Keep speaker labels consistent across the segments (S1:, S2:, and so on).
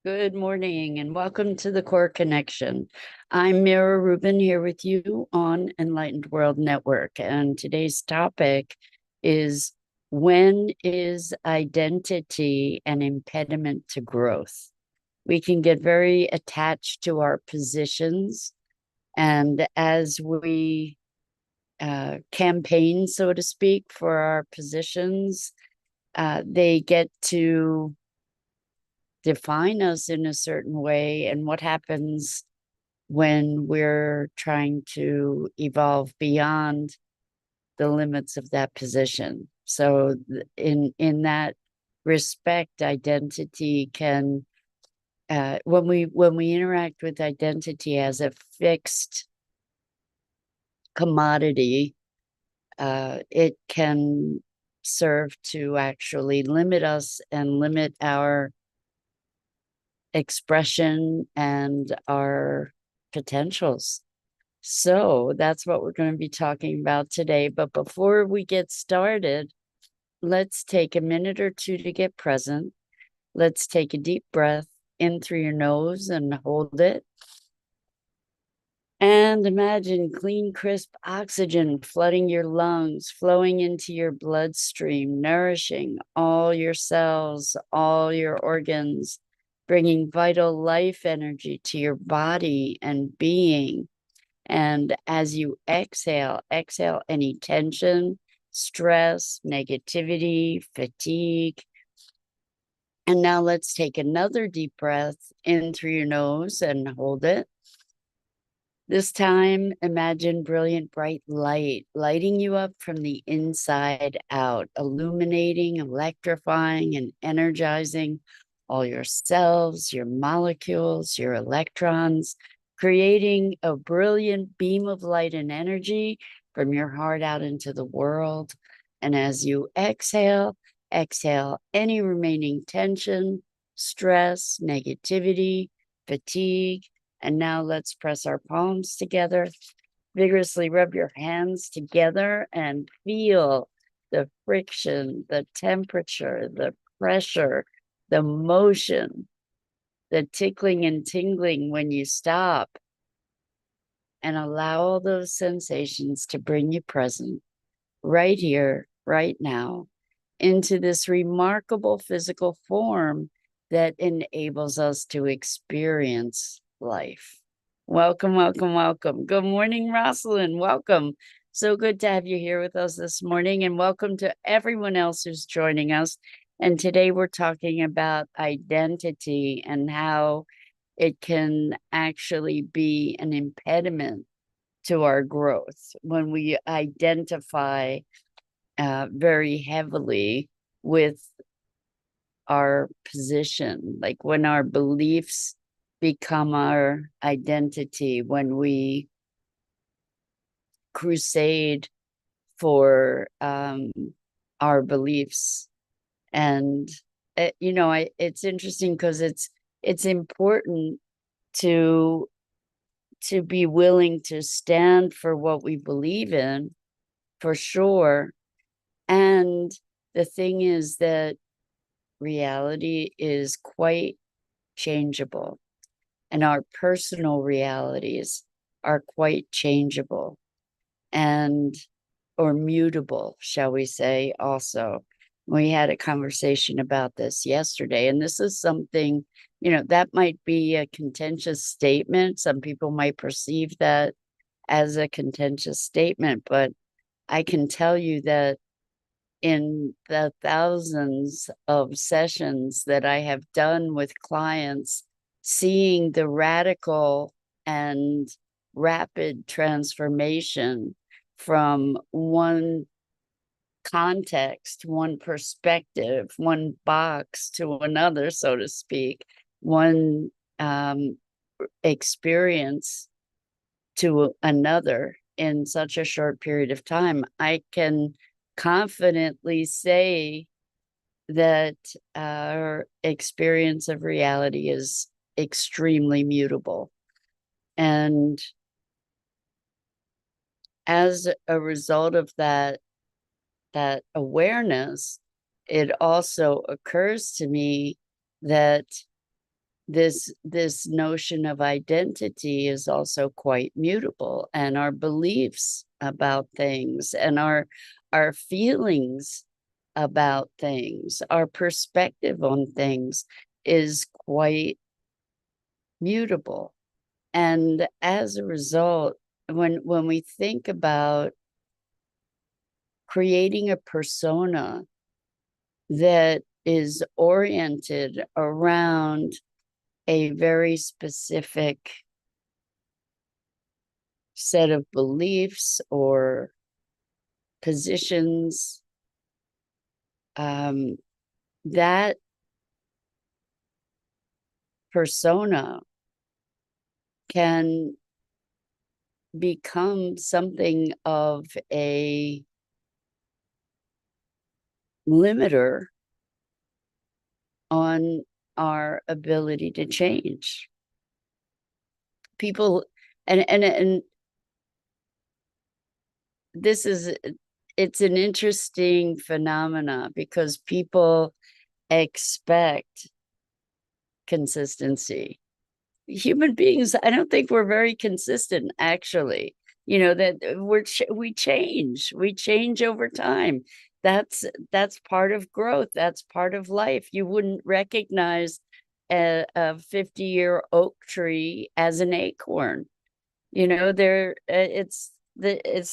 S1: Good morning and welcome to the Core Connection. I'm Mira Rubin here with you on Enlightened World Network. And today's topic is, when is identity an impediment to growth? We can get very attached to our positions. And as we campaign, so to speak, for our positions, they get to define us in a certain way. And what happens when we're trying to evolve beyond the limits of that position? So in that respect, identity can when we interact with identity as a fixed commodity, it can serve to actually limit us and limit our expression and our potentials. So that's what we're going to be talking about today. But before we get started, let's take a minute or two to get present. Let's take a deep breath in through your nose and hold it. And imagine clean, crisp oxygen flooding your lungs, flowing into your bloodstream, nourishing all your cells, all your organs, bringing vital life energy to your body and being. And as you exhale, exhale any tension, stress, negativity, fatigue. And now let's take another deep breath in through your nose and hold it. This time, imagine brilliant, bright light lighting you up from the inside out, illuminating, electrifying, and energizing all your cells, your molecules, your electrons, creating a brilliant beam of light and energy from your heart out into the world. And as you exhale, exhale any remaining tension, stress, negativity, fatigue. And now let's press our palms together, vigorously rub your hands together and feel the friction, the temperature, the pressure, the motion, the tickling and tingling when you stop. And allow all those sensations to bring you present right here, right now, into this remarkable physical form that enables us to experience life. Welcome, welcome, welcome. Good morning, Rosalind. Welcome. So good to have you here with us this morning, and welcome to everyone else who's joining us. And today we're talking about identity and how it can actually be an impediment to our growth when we identify very heavily with our position, like when our beliefs become our identity, when we crusade for our beliefs. And it's interesting because it's important to be willing to stand for what we believe in, for sure. And the thing is that reality is quite changeable, and our personal realities are quite changeable and or mutable, shall we say. Also, we had a conversation about this yesterday, and this is something, that might be a contentious statement. Some people might perceive that as a contentious statement, but I can tell you that in the thousands of sessions that I have done with clients, seeing the radical and rapid transformation from one context, one perspective, one box to another, so to speak, one experience to another in such a short period of time, I can confidently say that our experience of reality is extremely mutable. And as a result of that awareness, it also occurs to me that this notion of identity is also quite mutable, and our beliefs about things and our feelings about things, our perspective on things is quite mutable. And as a result, when we think about creating a persona that is oriented around a very specific set of beliefs or positions, that persona can become something of a limiter on our ability to change. People, and this is, it's an interesting phenomena because people expect consistency. Human beings, I don't think we're very consistent, actually. You know, that we change over time. That's part of growth. That's part of life. You wouldn't recognize a 50-year oak tree as an acorn. You know, it's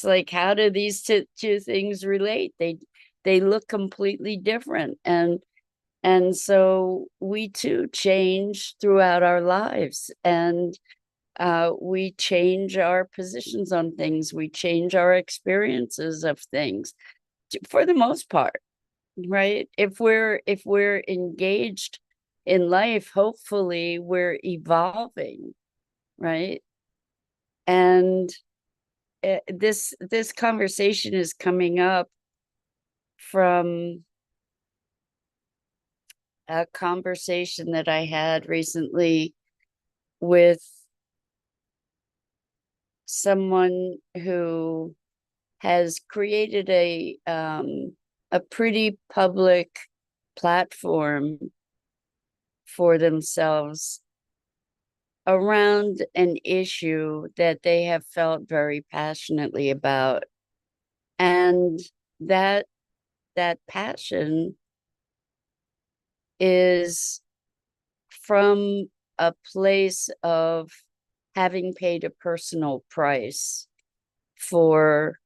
S1: like, how do these two things relate? They look completely different, and so we too change throughout our lives, and we change our positions on things. We change our experiences of things for the most part, right? If we're engaged in life, hopefully we're evolving, right? And this conversation is coming up from a conversation that I had recently with someone who has created a pretty public platform for themselves around an issue that they have felt very passionately about. And that passion is from a place of having paid a personal price for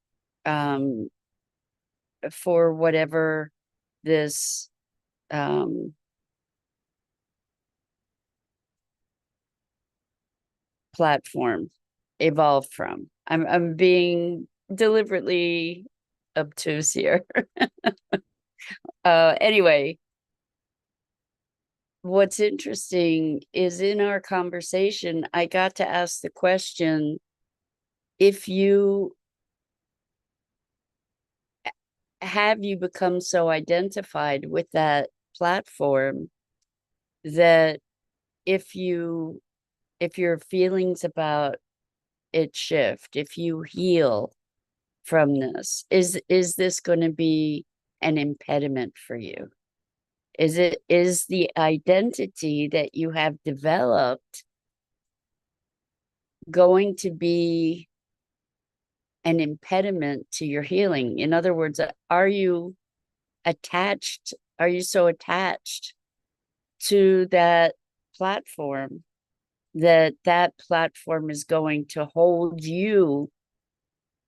S1: whatever this platform evolved from. I'm being deliberately obtuse here. Anyway, what's interesting is in our conversation, I got to ask the question, if you have you become so identified with that platform that if your feelings about it shift, if you heal from this, is this going to be an impediment for you? Is the identity that you have developed going to be an impediment to your healing? In other words, are you attached? Are you so attached to that platform that platform is going to hold you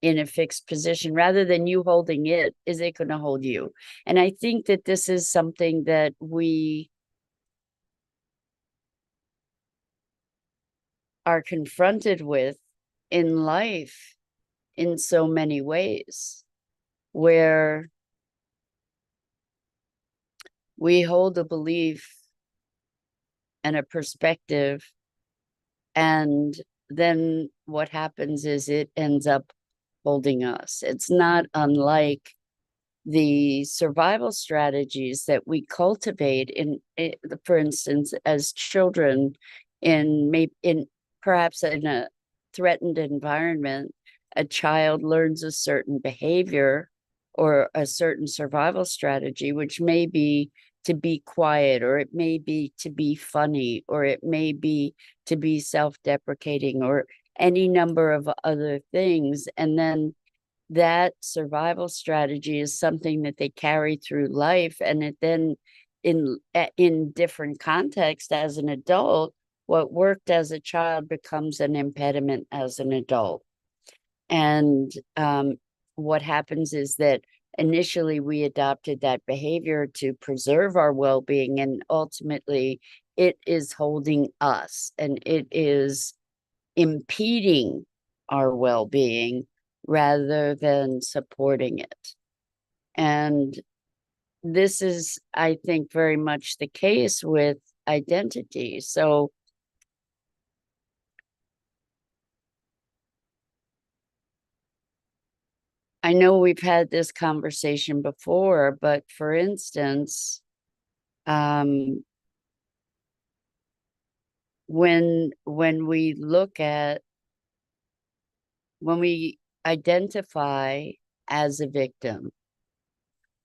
S1: in a fixed position rather than you holding it? Is it going to hold you? And I think that this is something that we are confronted with in life in so many ways, where we hold a belief and a perspective, and then what happens is it ends up holding us. It's not unlike the survival strategies that we cultivate for instance, as children, in perhaps in a threatened environment. A child learns a certain behavior or a certain survival strategy, which may be to be quiet, or it may be to be funny, or it may be to be self-deprecating, or any number of other things. And then that survival strategy is something that they carry through life, and it then in different contexts as an adult, what worked as a child becomes an impediment as an adult. And what happens is that initially we adopted that behavior to preserve our well-being, and ultimately it is holding us and it is impeding our well-being rather than supporting it. And this is, I think, very much the case with identity. So I know we've had this conversation before, but for instance, when we look at, when we identify as a victim,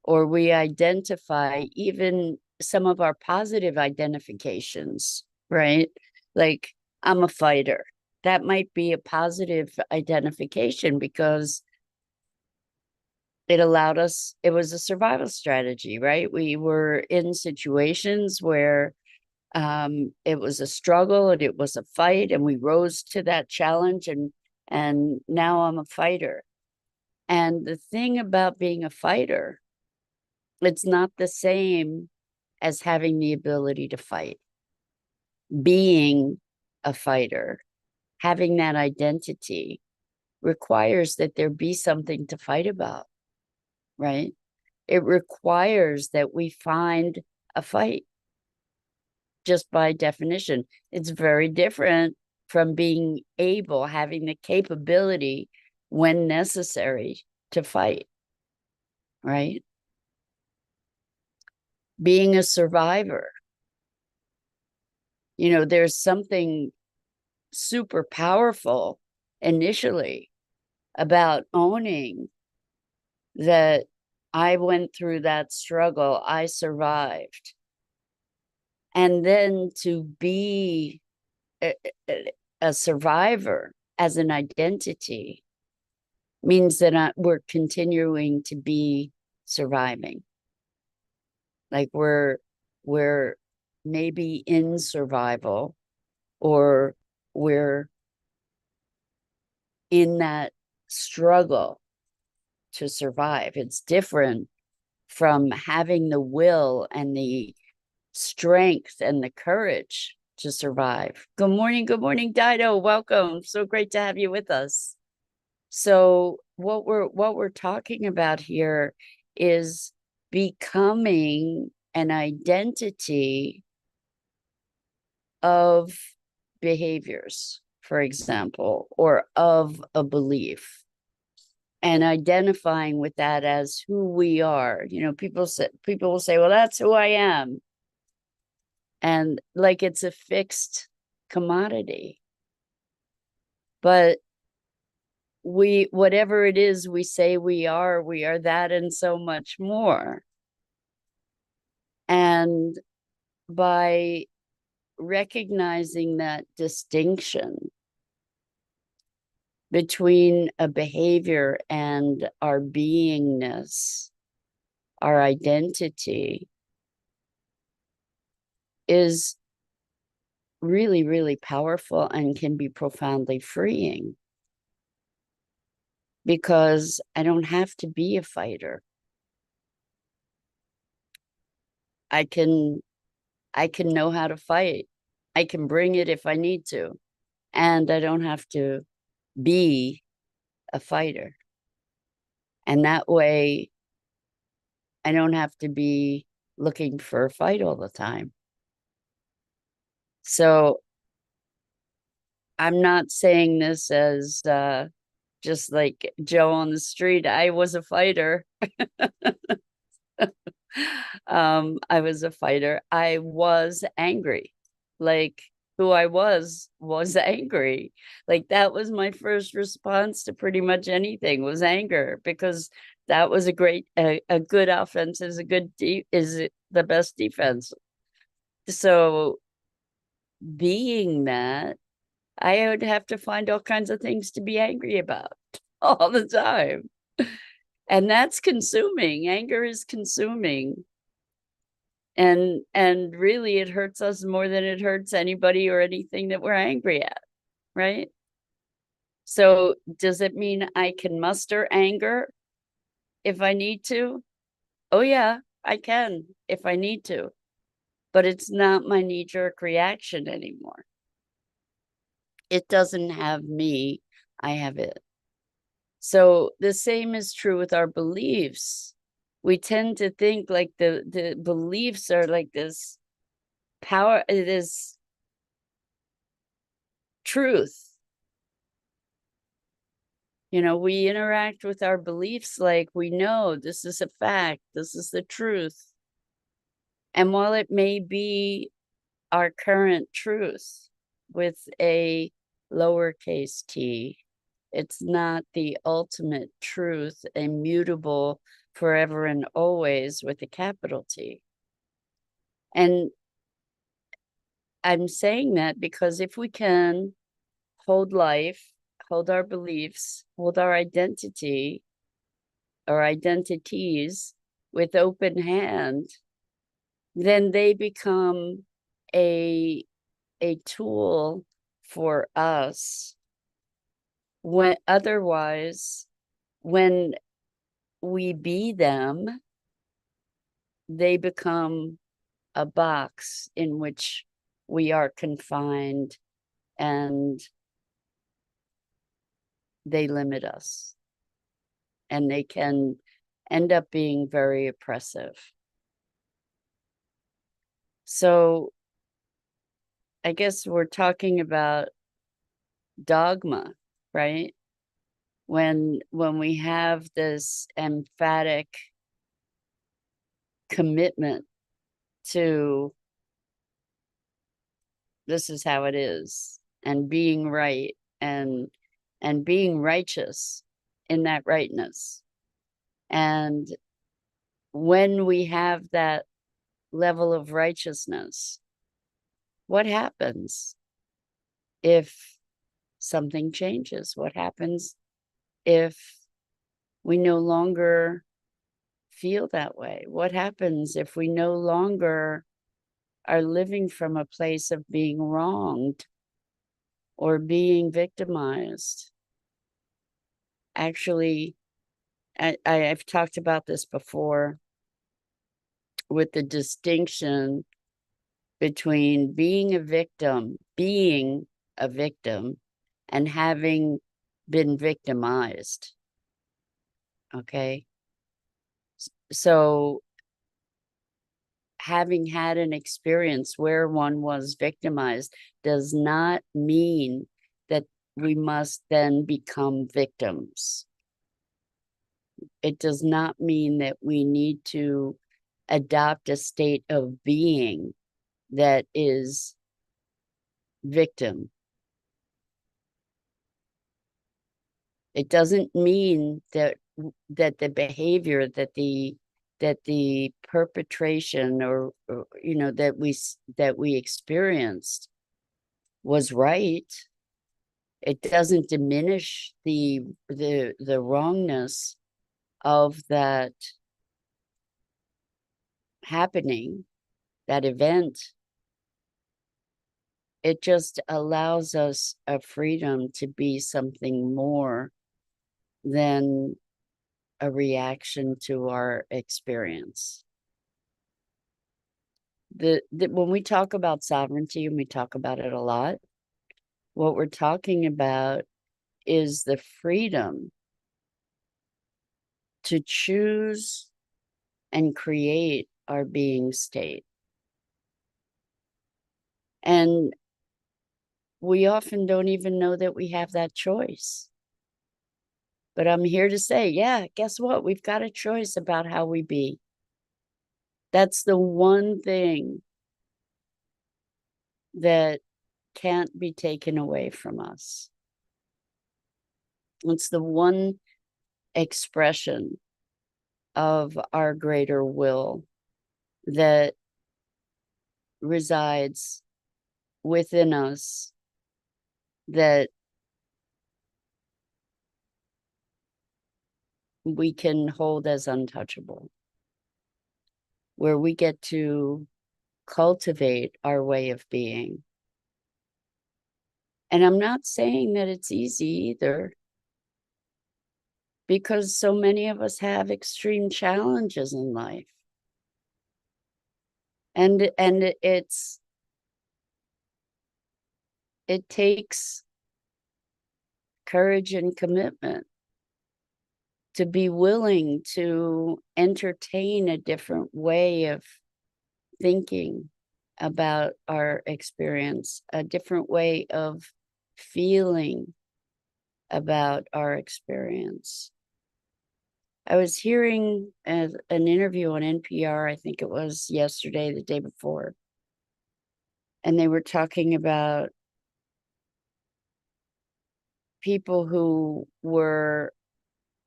S1: or we identify even some of our positive identifications, right? Like, I'm a fighter. That might be a positive identification because it allowed us, it was a survival strategy, right? We were in situations where it was a struggle and it was a fight, and we rose to that challenge, and now I'm a fighter. And the thing about being a fighter, it's not the same as having the ability to fight. Being a fighter, having that identity, requires that there be something to fight about, right? It requires that we find a fight. Just by definition, it's very different from being able, having the capability when necessary to fight, right? Being a survivor, you know, there's something super powerful initially about owning that I went through that struggle, I survived. And then to be a survivor as an identity means that we're continuing to be surviving. Like we're maybe in survival, or we're in that struggle to survive. It's different from having the will and the strength and the courage to survive. Good morning, Dido. Welcome. So great to have you with us. So what we're talking about here is becoming an identity of behaviors, for example, or of a belief, and identifying with that as who we are. You know, people will say, well, that's who I am. And like it's a fixed commodity. But whatever it is we say we are that and so much more. And by recognizing that distinction between a behavior and our beingness, our identity, is really, really powerful and can be profoundly freeing, because I don't have to be a fighter. I can know how to fight. I can bring it if I need to, and I don't have to be a fighter. And that way, I don't have to be looking for a fight all the time. So I'm not saying this as just like Joe on the street. I was a fighter. I was a fighter. I was angry. Like, who I was angry. Like, that was my first response to pretty much anything, was anger, because That was a good offense is is the best defense. So being that, I would have to find all kinds of things to be angry about all the time. And that's consuming. Anger is consuming. And really it hurts us more than it hurts anybody or anything that we're angry at, right? So does it mean I can muster anger if I need to? Oh yeah, I can if I need to. But it's not my knee-jerk reaction anymore. It doesn't have me, I have it. So the same is true with our beliefs. We tend to think like the beliefs are like this power, this truth. You know, we interact with our beliefs like we know this is a fact, this is the truth. And while it may be our current truth with a lowercase t, it's not the ultimate truth, immutable forever and always with a capital T. And I'm saying that because if we can hold life, hold our beliefs, hold our identity or identities with open hand, then they become a tool for us. When otherwise, when we be them, they become a box in which we are confined and they limit us. And they can end up being very oppressive. So I guess we're talking about dogma, right? When we have this emphatic commitment to this is how it is, and being right and being righteous in that rightness. And when we have that level of righteousness, what happens if something changes? What happens if we no longer feel that way? What happens if we no longer are living from a place of being wronged or being victimized? Actually, I've talked about this before with the distinction between being a victim and having been victimized. Okay. So having had an experience where one was victimized does not mean that we must then become victims. It does not mean that we need to adopt a state of being that is victim. It doesn't mean that the behavior that the perpetration or you know that we experienced was right. It doesn't diminish the wrongness of that happening, that event. It just allows us a freedom to be something more than a reaction to our experience. When we talk about sovereignty, and we talk about it a lot, what we're talking about is the freedom to choose and create our being state. And we often don't even know that we have that choice. But I'm here to say, yeah, guess what? We've got a choice about how we be. That's the one thing that can't be taken away from us. It's the one expression of our greater will that resides within us, that we can hold as untouchable, where we get to cultivate our way of being. And I'm not saying that it's easy either, because so many of us have extreme challenges in life. And it takes courage and commitment to be willing to entertain a different way of thinking about our experience, a different way of feeling about our experience. I was hearing an interview on NPR, I think it was yesterday, the day before, and they were talking about people who were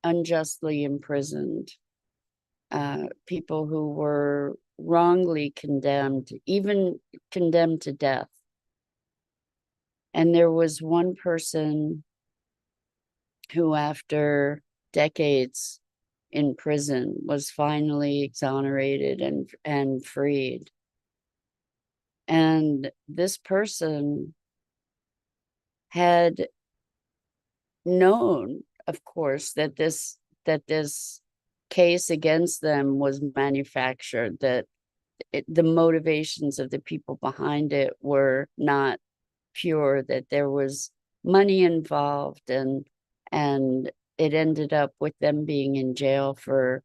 S1: unjustly imprisoned, people who were wrongly condemned, even condemned to death. And there was one person who, after decades in prison, was finally exonerated and freed. And this person had known, of course, that this case against them was manufactured, that the motivations of the people behind it were not pure, that there was money involved, and it ended up with them being in jail for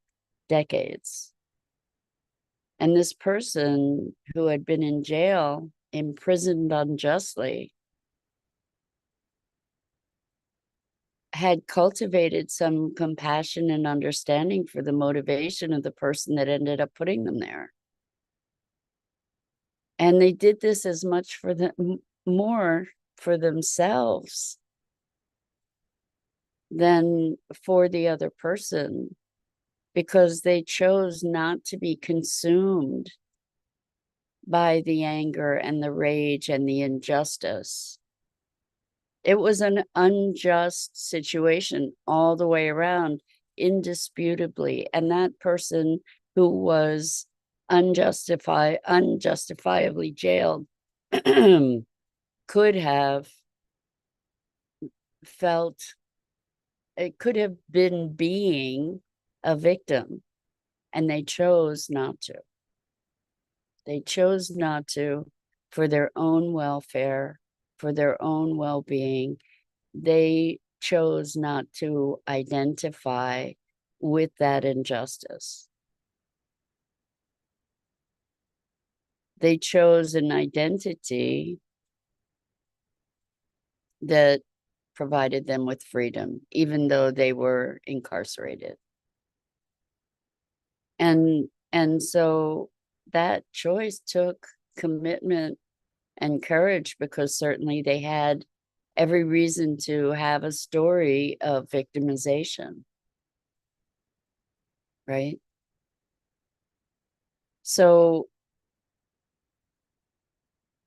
S1: decades. And this person who had been in jail, imprisoned unjustly, had cultivated some compassion and understanding for the motivation of the person that ended up putting them there. And they did this as much for them, more for themselves than for the other person, because they chose not to be consumed by the anger and the rage and the injustice. It was an unjust situation all the way around, indisputably. And that person who was unjustifiably jailed could have felt, it could have been being a victim, and they chose not to. They chose not to, for their own welfare, for their own well-being. They chose not to identify with that injustice. They chose an identity that provided them with freedom, even though they were incarcerated. And so that choice took commitment and courage, because certainly they had every reason to have a story of victimization, right? So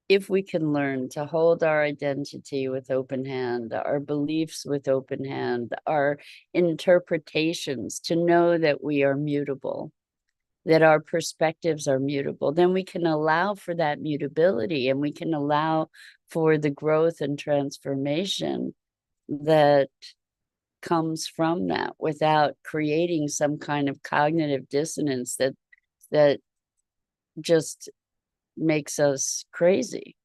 S1: if we can learn to hold our identity with open hand, our beliefs with open hand, our interpretations, to know that we are mutable, that our perspectives are mutable, then we can allow for that mutability, and we can allow for the growth and transformation that comes from that, without creating some kind of cognitive dissonance that just makes us crazy.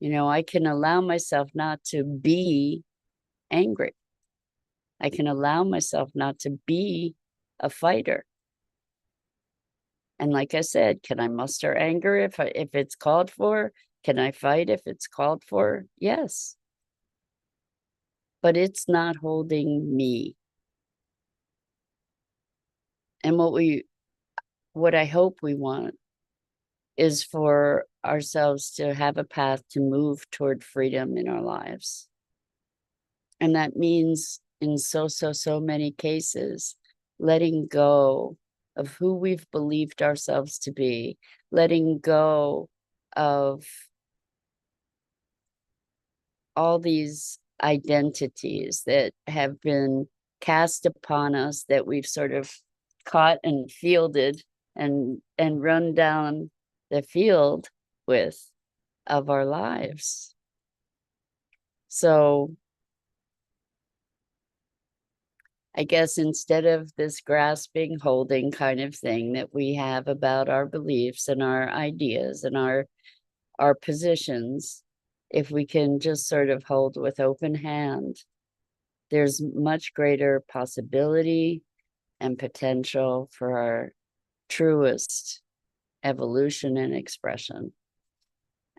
S1: You know, I can allow myself not to be angry. I can allow myself not to be a fighter. And like I said, can I muster anger if it's called for? Can I fight if it's called for? Yes. But it's not holding me. And what I hope we want is for ourselves to have a path to move toward freedom in our lives. And that means, in so many cases, letting go of who we've believed ourselves to be, letting go of all these identities that have been cast upon us that we've sort of caught and fielded and run down the field with of our lives. So I guess instead of this grasping, holding kind of thing that we have about our beliefs and our ideas and our positions, if we can just sort of hold with open hand, there's much greater possibility and potential for our truest evolution and expression.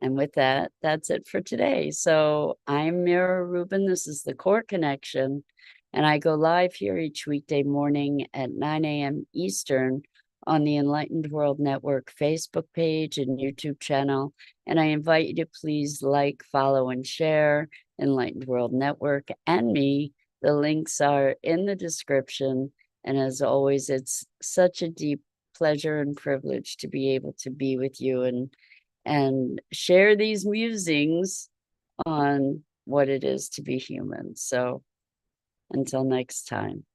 S1: And with that, that's it for today. So I'm Mira Rubin. This is the Core Connection. And I go live here each weekday morning at 9 a.m. Eastern on the Enlightened World Network Facebook page and YouTube channel. And I invite you to please like, follow, and share Enlightened World Network and me. The links are in the description. And as always, it's such a deep pleasure and privilege to be able to be with you and share these musings on what it is to be human. So until next time.